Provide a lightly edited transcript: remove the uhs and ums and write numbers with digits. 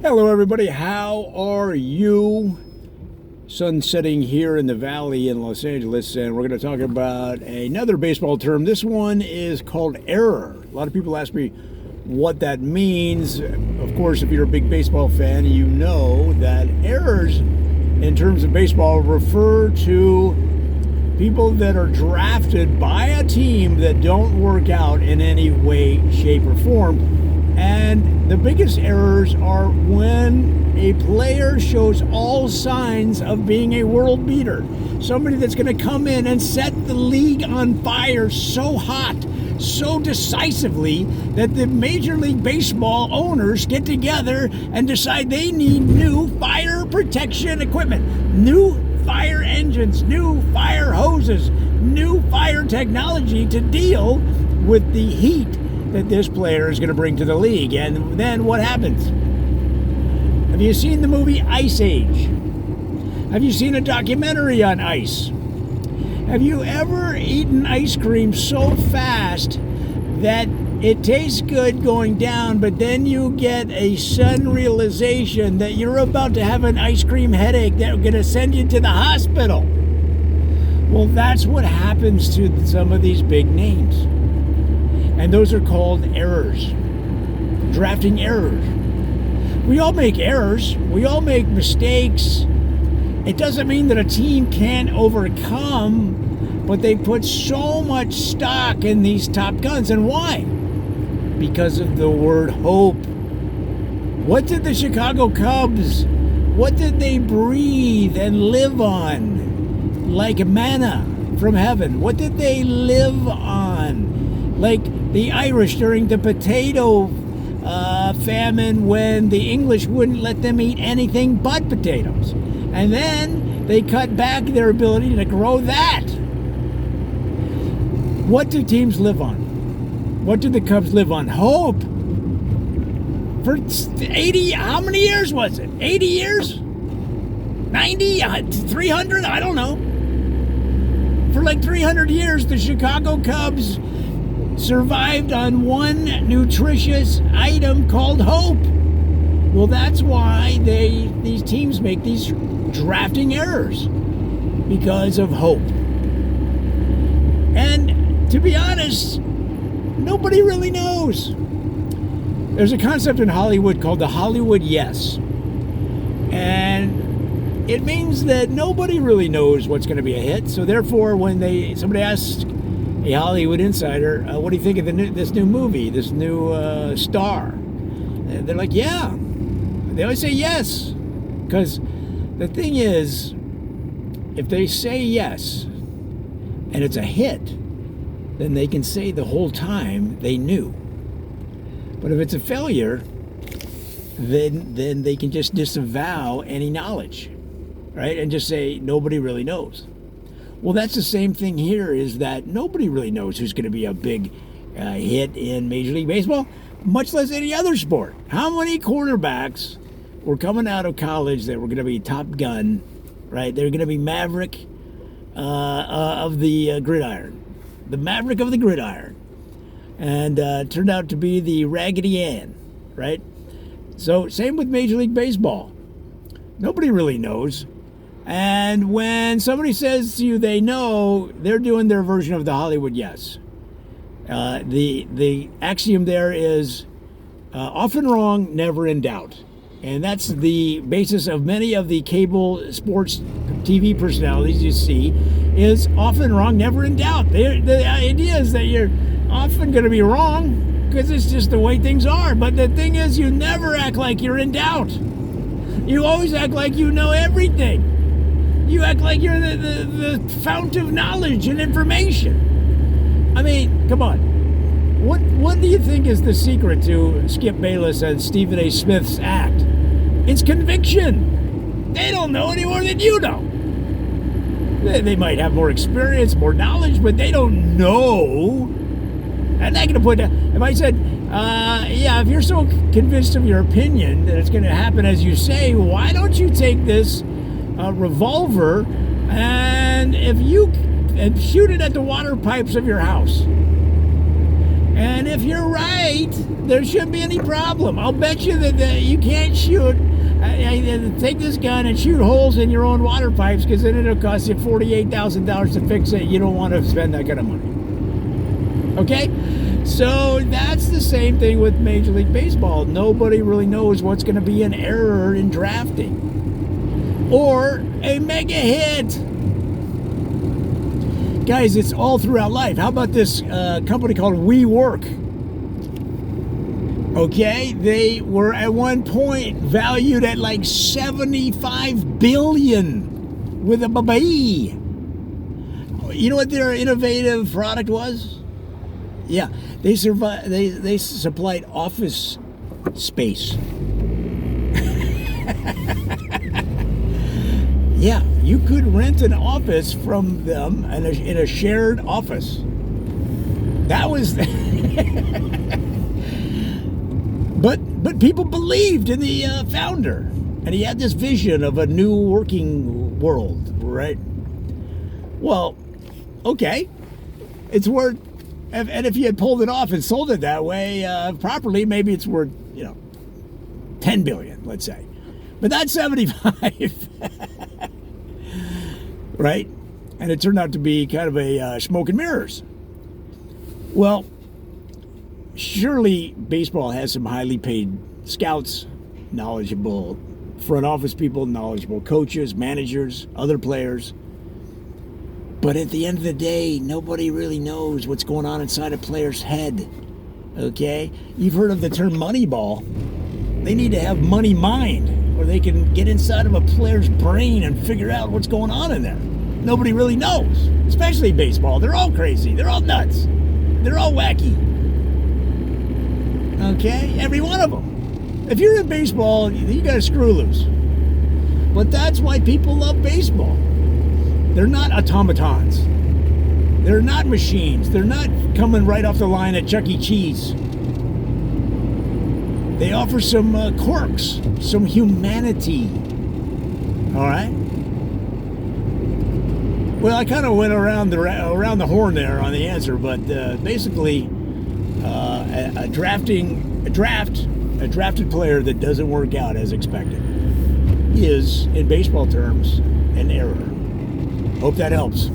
Hello, everybody. How are you? Sun setting here in the valley in Los Angeles, and we're going to talk about another baseball term. This one is called error. A lot of people ask me what that means. Of course, if you're a big baseball fan, you know that errors in terms of baseball refer to people that are drafted by a team that don't work out in any way, shape, or form. And the biggest errors are when a player shows all signs of being a world beater. Somebody that's going to come in and set the league on fire so hot, so decisively, that the Major League Baseball owners get together and decide they need new fire protection equipment, new fire engines, new fire hoses, new fire technology to deal with the heat that this player is going to bring to the league. And then what happens? Have you seen the movie Ice Age? Have you seen a documentary on ice? Have you ever eaten ice cream so fast that it tastes good going down, but then you get a sudden realization that you're about to have an ice cream headache that's going to send you to the hospital? Well, that's what happens to some of these big names. And those are called errors. Drafting errors. We all make errors. We all make mistakes. It doesn't mean that a team can't overcome, but they put so much stock in these top guns. And why? Because of the word hope. What did the Chicago Cubs, what did they breathe and live on? Like manna from heaven. What did they live on? Like the Irish during the potato famine, when the English wouldn't let them eat anything but potatoes. And then they cut back their ability to grow that. What do teams live on? What do the Cubs live on? Hope. For 80, how many years was it? 80 years? 90? 300? I don't know. For like 300 years, the Chicago Cubs survived on one nutritious item called hope. Well, that's why these teams make these drafting errors, because of hope. And to be honest, nobody really knows. There's a concept in Hollywood called the Hollywood yes. And it means that nobody really knows what's going to be a hit. So therefore, when somebody asks a Hollywood insider, what do you think of this new movie, this new star? And they're like, yeah. They always say yes. Because the thing is, if they say yes and it's a hit, then they can say the whole time they knew. But if it's a failure, then they can just disavow any knowledge, right? And just say nobody really knows. Well, that's the same thing here, is that nobody really knows who's going to be a big hit in Major League Baseball, much less any other sport. How many quarterbacks were coming out of college that were going to be top gun, right? They're going to be maverick of the gridiron, the maverick of the gridiron, and turned out to be the Raggedy Ann, right? So same with Major League Baseball. Nobody really knows. And when somebody says to you they know, they're doing their version of the Hollywood yes. The axiom there is often wrong, never in doubt. And that's the basis of many of the cable sports TV personalities you see, is often wrong, never in doubt. The idea is that you're often going to be wrong because it's just the way things are. But the thing is, you never act like you're in doubt. You always act like you know everything. You act like you're the fount of knowledge and information. I mean, come on. What do you think is the secret to Skip Bayless and Stephen A. Smith's act? It's conviction. They don't know any more than you know. They might have more experience, more knowledge, but they don't know. I'm not going to put that. If I said, yeah, if you're so convinced of your opinion that it's going to happen as you say, why don't you take this revolver and shoot it at the water pipes of your house? And if you're right, there shouldn't be any problem. I'll bet you that you can't shoot. Take this gun and shoot holes in your own water pipes, because then it'll cost you $48,000 to fix it. You don't want to spend that kind of money. Okay? So that's the same thing with Major League Baseball. Nobody really knows what's going to be an error in drafting or a mega hit. Guys, it's all throughout life. How about this company called WeWork? Okay, they were at one point valued at like 75 billion with a baby. You know what their innovative product was? Yeah, they supplied office space. Yeah, you could rent an office from them in a shared office. That was, but people believed in the founder, and he had this vision of a new working world, right? Well, okay, it's worth, and if you had pulled it off and sold it that way properly, maybe it's worth 10 billion, let's say, but that's 75. Right? And it turned out to be kind of a smoke and mirrors. Well, surely baseball has some highly paid scouts, knowledgeable front office people, knowledgeable coaches, managers, other players. But at the end of the day, nobody really knows what's going on inside a player's head. Okay? You've heard of the term Moneyball. They need to have money mind, where they can get inside of a player's brain and figure out what's going on in there. Nobody really knows, especially baseball. They're all crazy. They're all nuts. They're all wacky. Okay? Every one of them. If you're in baseball, you got to screw loose. But that's why people love baseball. They're not automatons. They're not machines. They're not coming right off the line at Chuck E. Cheese. They offer some quirks, some humanity. All right? Well, I kind of went around the horn there on the answer, but basically, a drafted player that doesn't work out as expected is, in baseball terms, an error. Hope that helps.